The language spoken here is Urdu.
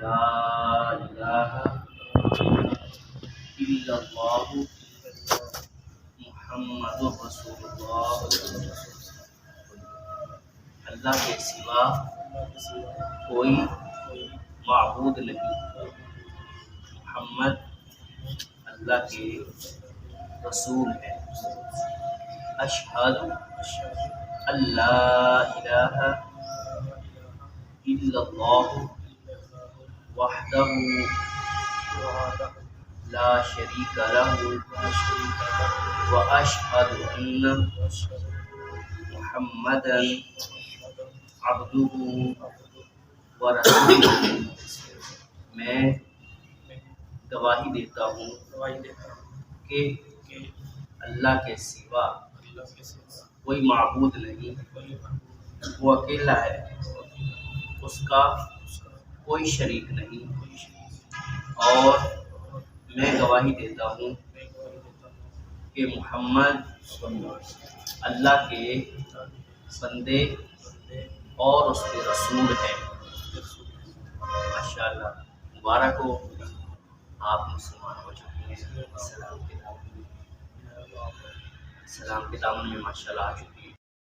لا الہ الا اللہ محمد رسول اللہ، اللہ کے سوا کوئی معبود نہیں، محمد اللہ کے رسول ہے۔ اشہد اللہ الہ الا اللہ وحدہ لا شریک لہ واشہد ان محمدا عبدہ ورسولہ، میں گواہی دیتا ہوں کہ اللہ کے سوا کوئی معبود نہیں، وہ اکیلا ہے، اس کا کوئی شریک نہیں، اور میں گواہی دیتا ہوں کہ محمد اللہ کے بندے اور اس کے رسول ہیں۔ ماشاءاللہ، مبارک ہو، آپ مسلمان ہو چکے ہیں، اسلام کے دامن میں ماشاءاللہ آ چکے ہیں۔